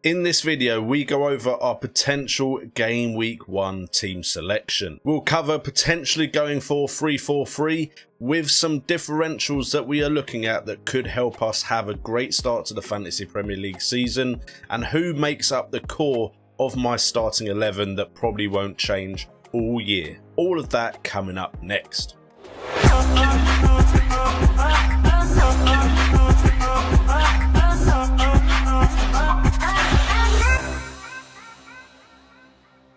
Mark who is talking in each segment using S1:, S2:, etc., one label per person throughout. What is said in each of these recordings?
S1: In this video, we go over our potential game week 1 team selection. We'll cover potentially going for 3-4-3 with some differentials that we are looking at that could help us have a great start to the Fantasy Premier League season, and who makes up the core of my starting 11 that probably won't change all year. All of that coming up next.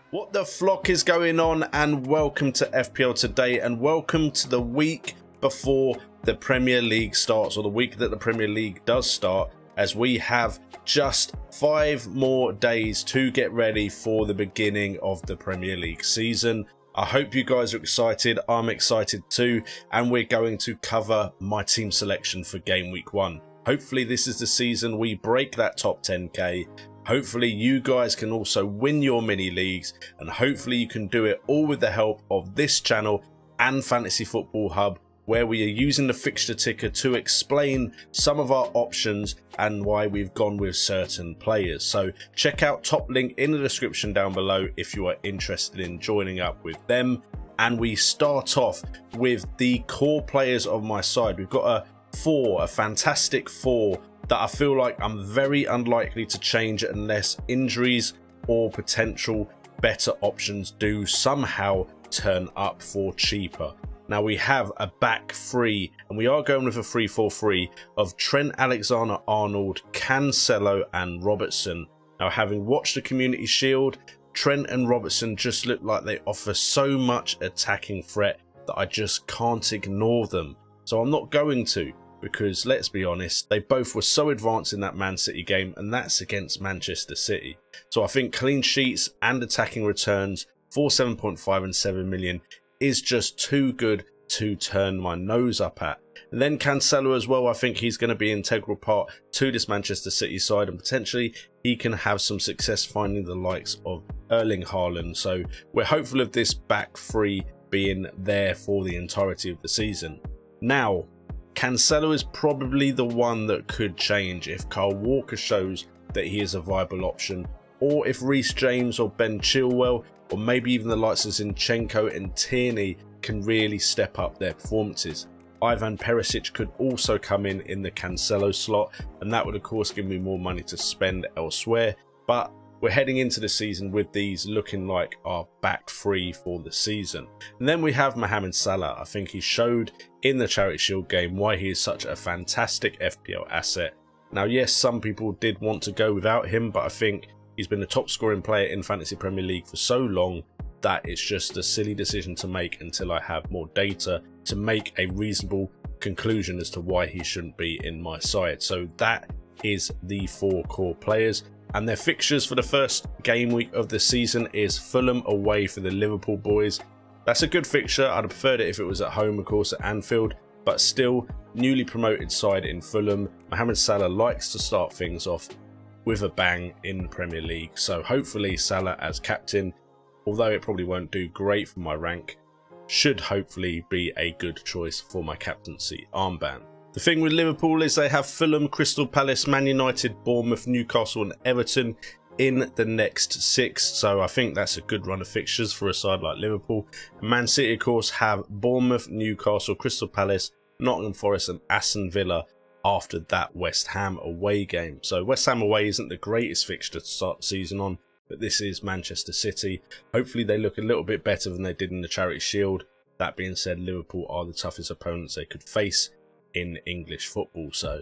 S1: What the flock is going on, and welcome to FPL Today, and welcome to the week before the Premier League starts, or the week that the Premier League does start, as we have just 5 more days to get ready for the beginning of the Premier League season. I hope you guys are excited. I'm excited too, and we're going to cover my team selection for game week 1. Hopefully this is the season we break that top 10k. Hopefully you guys can also win your mini leagues, and hopefully you can do it all with the help of this channel and Fantasy Football Hub, where we are using the fixture ticker to explain some of our options and why we've gone with certain players. So check out top link in the description down below if you are interested in joining up with them. And we start off with the core players of my side. We've got a fantastic 4 that I feel like I'm very unlikely to change unless injuries or potential better options do somehow turn up for cheaper. Now we have a back 3, and we are going with a 3-4-3 of Trent Alexander-Arnold, Cancelo and Robertson. Now, having watched the Community Shield, Trent and Robertson just look like they offer so much attacking threat that I just can't ignore them. So I'm not going to, because let's be honest, they both were so advanced in that Man City game, and that's against Manchester City. So I think clean sheets and attacking returns for 7.5 and 7 million is just too good to turn my nose up at. And then Cancelo as well, I think he's going to be an integral part to this Manchester City side, and potentially he can have some success finding the likes of Erling Haaland. So we're hopeful of this back 3 being there for the entirety of the season. Now, Cancelo is probably the one that could change if Kyle Walker shows that he is a viable option, or if Reece James or Ben Chilwell, or maybe even the likes of Zinchenko and Tierney can really step up their performances. Ivan Perisic could also come in the Cancelo slot, and that would of course give me more money to spend elsewhere. But we're heading into the season with these looking like our back 3 for the season. And then we have Mohamed Salah. I think he showed in the Charity Shield game why he is such a fantastic FPL asset. Now yes, some people did want to go without him, but I think he's been the top scoring player in Fantasy Premier League for so long that it's just a silly decision to make until I have more data to make a reasonable conclusion as to why he shouldn't be in my side. So that is the 4 core players, and their fixtures for the first game week of the season is Fulham away for the Liverpool boys. That's a good fixture. I'd have preferred it if it was at home, of course, at Anfield, but still, newly promoted side in Fulham. Mohamed Salah likes to start things off with a bang in the Premier League, so hopefully Salah as captain, although it probably won't do great for my rank, should hopefully be a good choice for my captaincy armband. The thing with Liverpool is they have Fulham, Crystal Palace, Man United, Bournemouth, Newcastle and Everton in the next 6, so I think that's a good run of fixtures for a side like Liverpool. Man City of course have Bournemouth, Newcastle, Crystal Palace, Nottingham Forest and Aston Villa after that West Ham away game. So West Ham away isn't the greatest fixture to start the season on, but this is Manchester City. Hopefully they look a little bit better than they did in the Charity Shield. That being said, Liverpool are the toughest opponents they could face in English football, so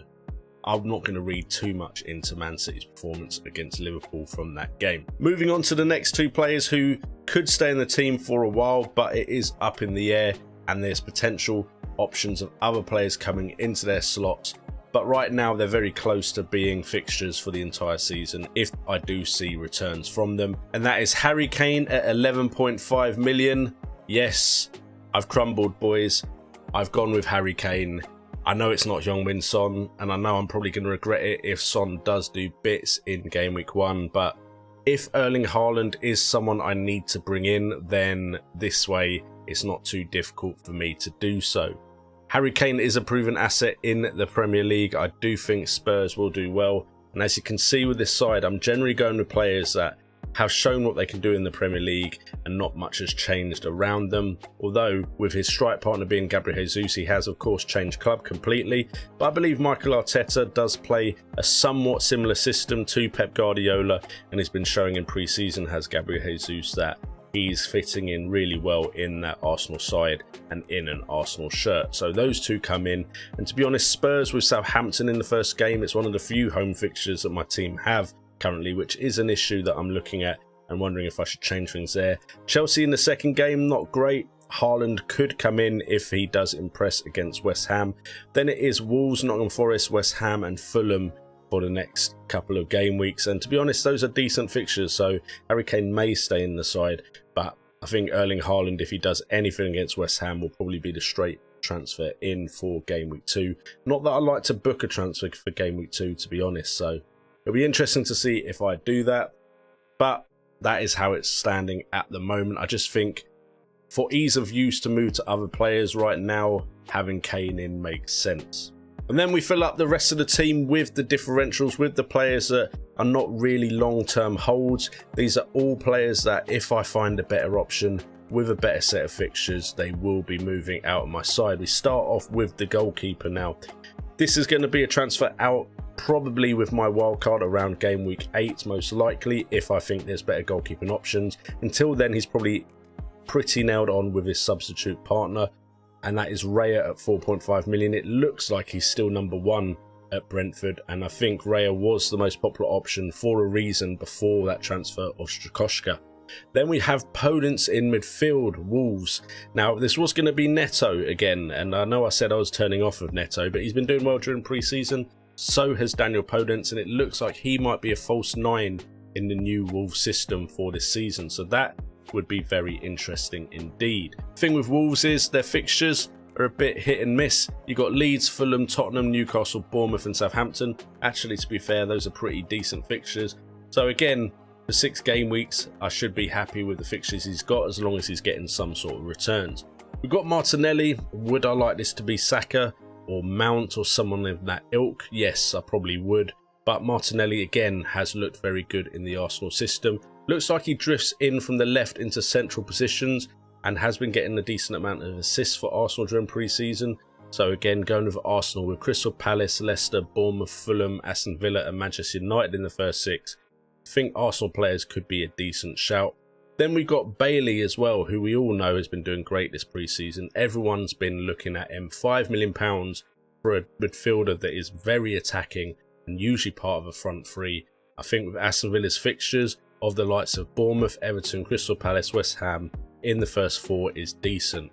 S1: I'm not going to read too much into Man City's performance against Liverpool from that game. Moving on to the next 2 players who could stay in the team for a while, but it is up in the air and there's potential options of other players coming into their slots. But right now they're very close to being fixtures for the entire season if I do see returns from them. And that is Harry Kane at 11.5 million. Yes, I've crumbled, boys. I've gone with Harry Kane. I know it's not Heung-min Son, and I know I'm probably going to regret it if Son does do bits in game week 1, but if Erling Haaland is someone I need to bring in, then this way it's not too difficult for me to do so. Harry Kane is a proven asset in the Premier League. I do think Spurs will do well And as you can see with this side, I'm generally going with players that have shown what they can do in the Premier League and not much has changed around them. Although with his strike partner being Gabriel Jesus, he has of course changed club completely. But I believe Mikel Arteta does play a somewhat similar system to Pep Guardiola, and he's been showing in pre-season, has Gabriel Jesus, that he's fitting in really well in that Arsenal side and in an Arsenal shirt. So those two come in. And to be honest, Spurs with Southampton in the first game, it's one of the few home fixtures that my team have currently, which is an issue that I'm looking at and wondering if I should change things there. Chelsea in the second game, not great. Haaland could come in if he does impress against West Ham. Then it is Wolves, Nottingham Forest, West Ham and Fulham for the next couple of game weeks. And to be honest, those are decent fixtures, so Harry Kane may stay in the side. But I think Erling Haaland, if he does anything against West Ham, will probably be the straight transfer in for game week 2. Not that I like to book a transfer for game week 2, to be honest, so it'll be interesting to see if I do that. But that is how it's standing at the moment. I just think for ease of use to move to other players right now, having Kane in makes sense. And then we fill up the rest of the team with the differentials, with the players that are not really long-term holds. These are all players that if I find a better option with a better set of fixtures, they will be moving out of my side. We start off with the goalkeeper now. This is going to be a transfer out probably with my wildcard around game week 8, most likely, if I think there's better goalkeeping options. Until then, he's probably pretty nailed on with his substitute partner, and that is Raya at 4.5 million. It looks like he's still number 1 at Brentford, and I think Raya was the most popular option for a reason before that transfer of Strakosha. Then we have Podence in midfield, Wolves. Now, this was going to be Neto again, and I know I said I was turning off of Neto, but he's been doing well during pre-season. So has Daniel Podence, and it looks like he might be a false 9 in the new Wolves system for this season. So that would be very interesting indeed. The thing with Wolves is their fixtures are a bit hit and miss. You got Leeds, Fulham, Tottenham, Newcastle, Bournemouth and Southampton. Actually, to be fair, those are pretty decent fixtures. So again, for 6 game weeks, I should be happy with the fixtures he's got as long as he's getting some sort of returns. We've got Martinelli. Would I like this to be Saka or Mount or someone of that ilk? Yes, I probably would. But Martinelli again has looked very good in the Arsenal system. Looks like he drifts in from the left into central positions and has been getting a decent amount of assists for Arsenal during pre-season. So again, going with Arsenal with Crystal Palace, Leicester, Bournemouth, Fulham, Aston Villa and Manchester United in the first 6. I think Arsenal players could be a decent shout. Then we've got Bailey as well, who we all know has been doing great this pre-season. Everyone's been looking at him. £5 million for a midfielder that is very attacking and usually part of a front 3. I think with Aston Villa's fixtures of the likes of Bournemouth, Everton, Crystal Palace, West Ham in the first 4 is decent.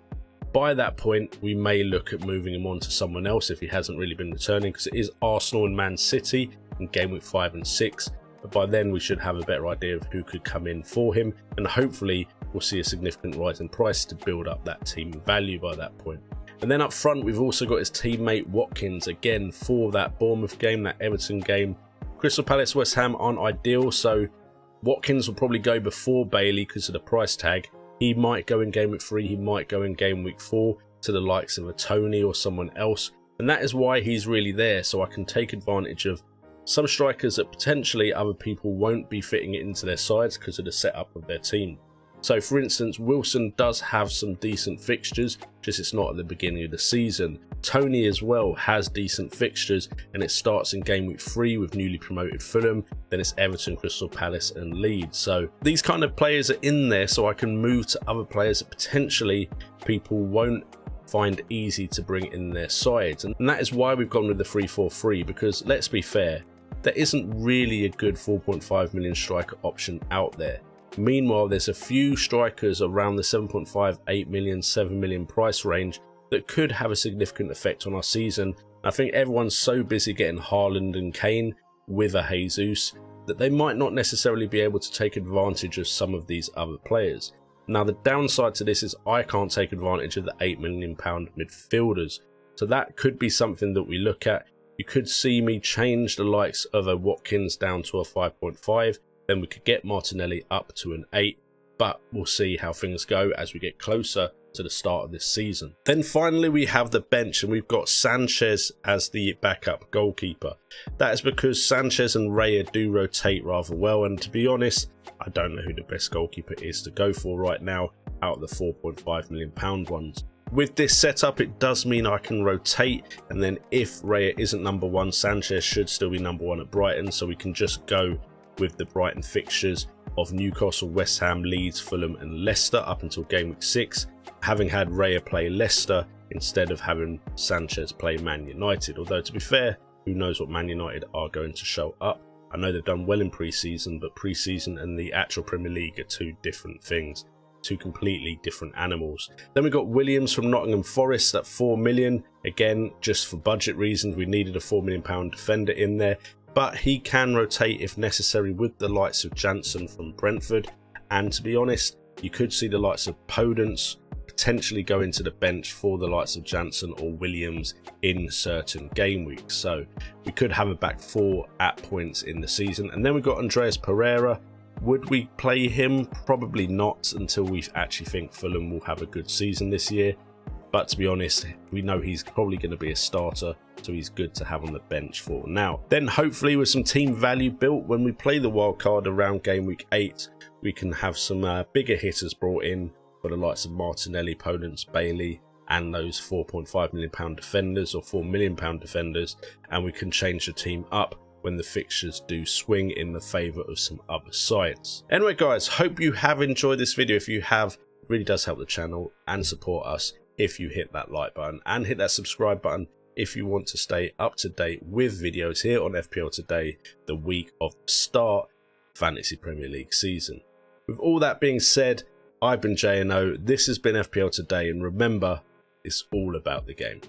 S1: By that point, we may look at moving him on to someone else if he hasn't really been returning, because it is Arsenal and Man City in game week 5 and 6. But by then we should have a better idea of who could come in for him, and hopefully we'll see a significant rise in price to build up that team value by that point. And then up front we've also got his teammate Watkins again for that Bournemouth game, that Everton game. Crystal Palace, West Ham aren't ideal, so Watkins will probably go before Bailey because of the price tag. He might go in game week 3, he might go in game week 4 to the likes of a Tony or someone else, and that is why he's really there, so I can take advantage of some strikers that potentially other people won't be fitting it into their sides because of the setup of their team. So for instance, Wilson does have some decent fixtures, just it's not at the beginning of the season. Tony as well has decent fixtures, and it starts in game week 3 with newly promoted Fulham, then it's Everton, Crystal Palace and Leeds. So these kind of players are in there so I can move to other players that potentially people won't find easy to bring in their sides. And that is why we've gone with the 3-4-3, because let's be fair, there isn't really a good 4.5 million striker option out there. Meanwhile, there's a few strikers around the 7.5, 8 million, 7 million price range that could have a significant effect on our season. I think everyone's so busy getting Haaland and Kane with a Jesus that they might not necessarily be able to take advantage of some of these other players. Now, the downside to this is I can't take advantage of the £8 million midfielders. So that could be something that we look at. You could see me change the likes of a Watkins down to a 5.5. Then we could get Martinelli up to an 8. But we'll see how things go as we get closer to the start of this season. Then finally we have the bench, and we've got Sanchez as the backup goalkeeper. That is because Sanchez and Raya do rotate rather well, and to be honest, I don't know who the best goalkeeper is to go for right now out of the £4.5 million ones. With this setup, it does mean I can rotate, and then if Raya isn't number one, Sanchez should still be number one at Brighton, so we can just go with the Brighton fixtures of Newcastle, West Ham, Leeds, Fulham and Leicester up until game week 6, having had Raya play Leicester instead of having Sanchez play Man United. Although, to be fair, who knows what Man United are going to show up. I know they've done well in pre-season, but pre-season and the actual Premier League are two different things. Two completely different animals. Then we got Williams from Nottingham Forest at 4 million. Again, just for budget reasons, we needed a £4 million defender in there, but he can rotate if necessary with the likes of Jansen from Brentford. And to be honest, you could see the likes of Podence potentially go into the bench for the likes of Jansen or Williams in certain game weeks. So we could have a back four at points in the season. And then we've got Andreas Pereira. Would we play him? Probably not, until we actually think Fulham will have a good season this year. But to be honest, we know he's probably going to be a starter, so he's good to have on the bench for now. Then hopefully with some team value built, when we play the wild card around game week 8, we can have some bigger hitters brought in for the likes of Martinelli, Podence, Bailey, and those £4.5 million defenders or £4 million defenders, and we can change the team up when the fixtures do swing in the favour of some other sides. Anyway guys, hope you have enjoyed this video. If you have, it really does help the channel and support us if you hit that like button and hit that subscribe button if you want to stay up to date with videos here on FPL Today, the week of the start Fantasy Premier League season. With all that being said, I've been JNO, this has been FPL Today, and remember, it's all about the game.